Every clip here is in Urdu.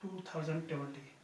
2020।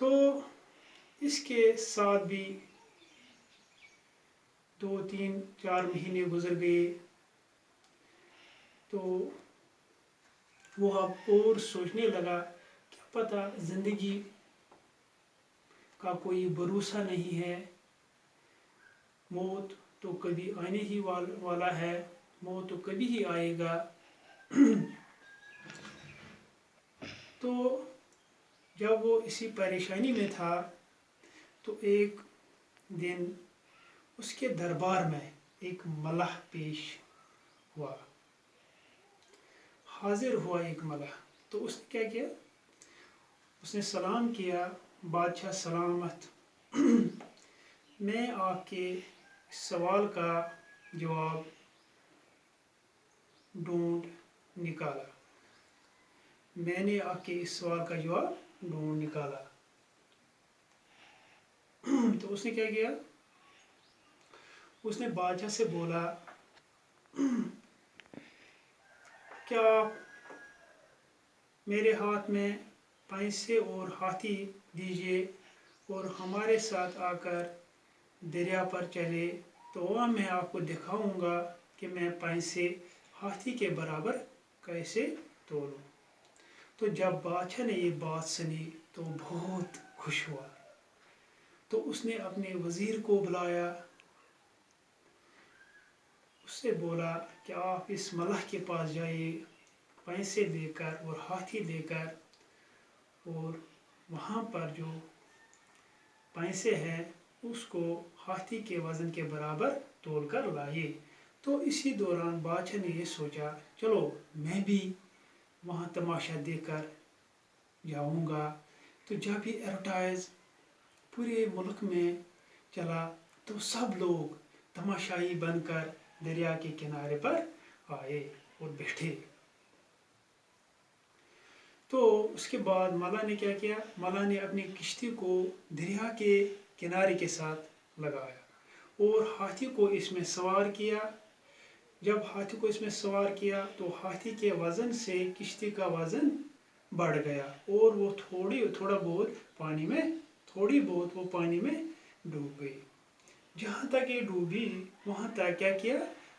تو اس کے ساتھ بھی 2-3-4 مہینے گزر گئے، تو وہ اب اور سوچنے لگا کیا پتہ زندگی کا کوئی بھروسہ نہیں ہے، موت تو کبھی آنے ہی والا ہے، موت تو کبھی ہی آئے گا۔ تو جب وہ اسی پریشانی میں تھا تو ایک دن اس کے دربار میں ایک ملح پیش ہوا، حاضر ہوا ایک ملح۔ تو اس نے کیا کیا، اس نے سلام کیا، بادشاہ سلامت، میں آپ کے سوال کا جواب ڈھونڈ نکالا، میں نے آپ کے اس سوال کا جواب ڈھونڈ نکالا۔ تو اس نے کیا کیا، اس نے بادشاہ سے بولا کیا آپ میرے ہاتھ میں پیسے اور ہاتھی دیجیے اور ہمارے ساتھ آ کر دریا پر چلے، تو وہاں میں آپ کو دکھاؤں گا کہ میں پیسے ہاتھی کے برابر کیسے تولوں۔ تو جب بادشاہ نے یہ بات سنی تو بہت خوش ہوا، تو اس نے اپنے وزیر کو بلایا، اس سے بولا کہ آپ اس ملح کے پاس جائیے پیسے لے کر اور ہاتھی لے کر، اور وہاں پر جو پیسے ہیں اس کو ہاتھی کے وزن کے برابر تول کر لائے۔ تو اسی دوران بادشاہ نے یہ سوچا چلو میں بھی وہاں تماشا دیکھ کر جاؤں گا۔ تو جب یہ ایڈورٹائز پورے ملک میں چلا تو سب لوگ تماشائی بن کر دریا کے کنارے پر آئے اور بیٹھے۔ تو اس کے بعد ملح نے کیا کیا، ملح نے اپنی کشتی کو دریا کے کنارے کے ساتھ لگایا اور ہاتھی کو اس میں سوار کیا۔ جب ہاتھی کو اس میں سوار کیا تو ہاتھی کے وزن سے کشتی کا وزن بڑھ گیا اور وہ تھوڑا بہت پانی میں ڈوب گئی۔ جہاں تک یہ ڈوبی وہاں تک کیا کیا،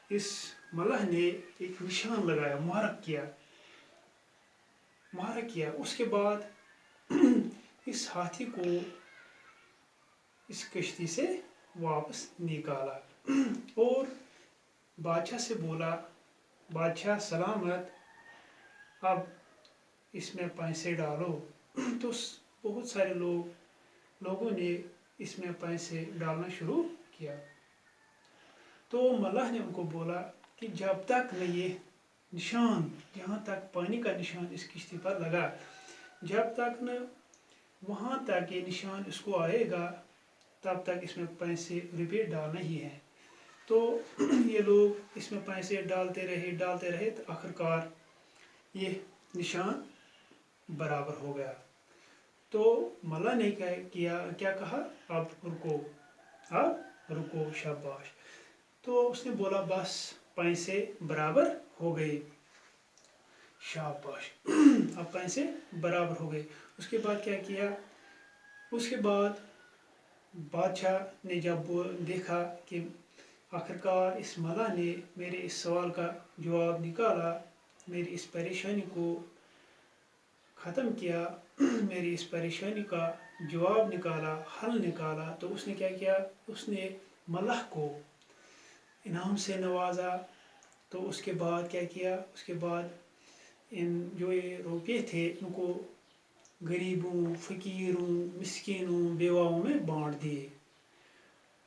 اس ملح نے ایک نشان لگایا، محرک کیا۔ اس کے بعد اس ہاتھی کو اس کشتی سے واپس نکالا اور بادشاہ سے بولا بادشاہ سلامت، اب اس میں پیسے ڈالو۔ تو بہت سارے لوگوں نے اس میں پیسے ڈالنا شروع کیا۔ تو ملح نے ان کو بولا کہ جب تک نہ یہ نشان، جہاں تک پانی کا نشان اس کشتی پر لگا، جب تک نہ وہاں تک یہ نشان اس کو آئے گا تب تک اس میں پیسے روپے ڈالنا ہی ہے۔ تو یہ لوگ اس میں پیسے ڈالتے رہے تو آخرکار یہ نشان برابر ہو گیا۔ تو ملح نے کیا کہا، اب رکو شاباش۔ تو اس نے بولا بس پیسے برابر ہو گئے، شاباش، اب پیسے برابر ہو گئے۔ اس کے بعد کیا کیا، اس کے بعد بادشاہ نے جب دیکھا کہ آخرکار اس ملح نے میرے اس سوال کا جواب نکالا، میری اس پریشانی کو ختم کیا، میری اس پریشانی کا جواب نکالا، حل نکالا، تو اس نے کیا کیا، اس نے ملح کو انعام سے نوازا۔ تو اس کے بعد کیا کیا، اس کے بعد جو یہ روپے تھے ان کو غریبوں، فقیروں، مسکینوں، بیواؤں میں بانٹ دیے۔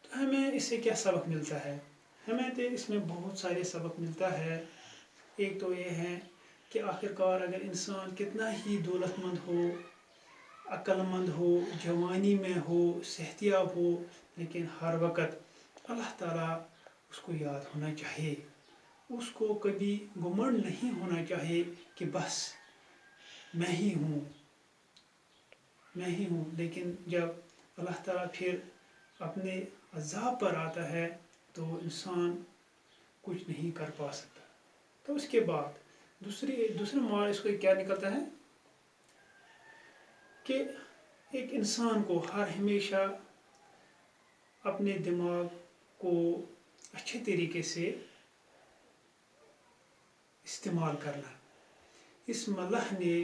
تو ہمیں اس سے کیا سبق ملتا ہے، ہمیں تو اس میں بہت سارے سبق ملتا ہے۔ ایک تو یہ ہے کہ آخرکار اگر انسان کتنا ہی دولت مند ہو، عقل مند ہو، جوانی میں ہو، صحت یاب ہو، لیکن ہر وقت اللہ تعالیٰ اس کو یاد ہونا چاہیے۔ اس کو کبھی گھمنڈ نہیں ہونا چاہیے کہ بس میں ہی ہوں۔ لیکن جب اللہ تعالیٰ پھر اپنے عذاب پر آتا ہے تو انسان کچھ نہیں کر پا سکتا۔ تو اس کے بعد دوسرا مال اس کو کیا نکلتا ہے کہ ایک انسان کو ہمیشہ اپنے دماغ کو اچھے طریقے سے استعمال کرنا. اس ملح نے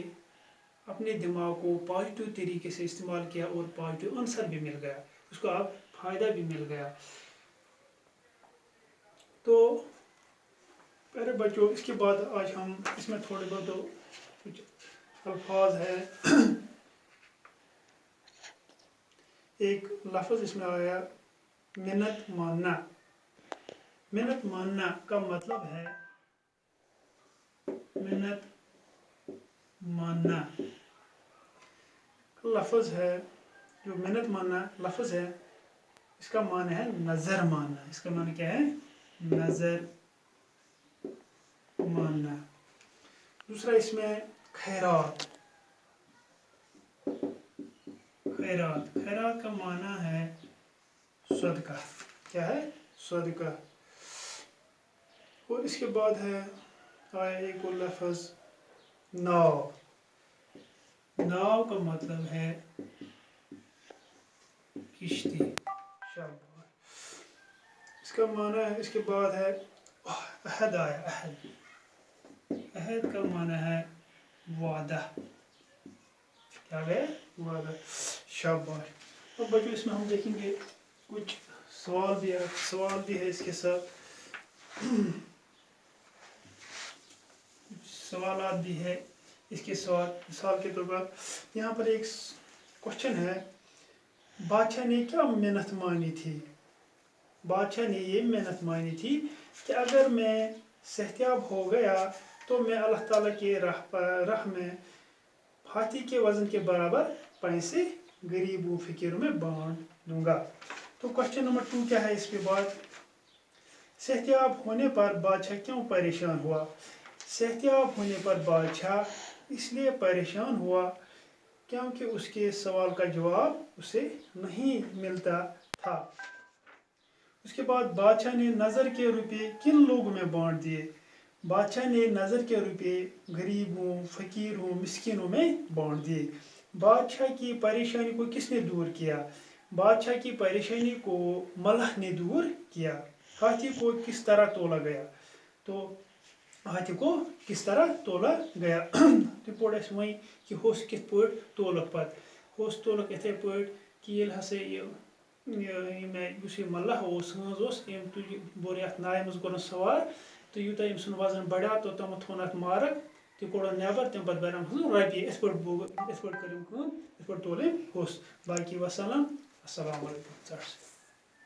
اپنے دماغ کو پازیٹیو طریقے سے استعمال کیا اور پازیٹیو آنسر بھی مل گیا, اس کو اب فائدہ بھی مل گیا. تو پیارے بچوں, اس کے بعد آج ہم اس میں تھوڑے بہت کچھ الفاظ ہے. ایک لفظ اس میں آیا منت ماننا. منت ماننا کا مطلب ہے منت ماننا لفظ ہے, جو منت ماننا لفظ ہے اس کا معنی ہے نظر ماننا. اس کا معنی کیا ہے؟ نظر ماننا. دوسرا اس میں خیرات. خیرات کا معنی ہے صدقہ. کیا ہے؟ صدقہ. اور اس کے بعد ہے آیا ایک اور لفظ ناؤ. ناؤ کا مطلب ہے کشتی. اس کا معنی ہے, اس کے بعد ہے عہد. آیا عہد. عہد کا معنی ہے وعدہ. کیا ہے؟ وعدہ. شاباش. اب بچوں اس میں ہم دیکھیں گے کچھ سوال بھی ہے اس کے ساتھ, سوالات بھی ہے اس کے ساتھ. مثال کے طور پر یہاں پر ایک کوشچن ہے, بادشاہ نے کیا منت مانی تھی؟ بادشاہ نے یہ منت مانی تھی کہ اگر میں صحتیاب ہو گیا تو میں اللہ تعالیٰ کے راہ میں ہاتھی کے وزن کے برابر پیسے غریبوں فقیروں میں بانٹ دوں گا. تو کوشچن نمبر 2 کیا ہے اس کے بعد؟ صحتیاب ہونے پر بادشاہ کیوں پریشان ہوا؟ صحتیاب ہونے پر بادشاہ اس لیے پریشان ہوا کیونکہ اس کے سوال کا جواب اسے نہیں ملتا تھا. اس کے بعد بادشاہ نے نظر کے روپے کن لوگوں میں بانٹ دیے؟ بادشاہ نے نظر کے روپے غریبوں, فقیروں, مسکینوں میں بانٹ دیے. بادشاہ کی پریشانی کو کس نے دور کیا؟ بادشاہ کی پریشانی کو ملح نے دور کیا. ہاتھی کو کس طرح تولا گیا؟ تو ہاتھی کو کس طرح تولا گیا؟ تو پوڑ اس وہیں کہ ہوس کت پوٹ تولک پت. ہوس تولک اتھے پوٹ کہ یل ہسا یہ ملح ہنز بور یھ نائہ مز کورن سوار تو یوتہ ام سن وزن بڑھا تو تمو تھون ات مارک تہ کوڑن نیبر تم پتہ برن رۄپیہِ. اتھ پٲٹھۍ کٔر أمۍ کٲم, اتھ پٲٹھۍ تول أمۍ ہوس. باقی وسلام. السلام علیکم.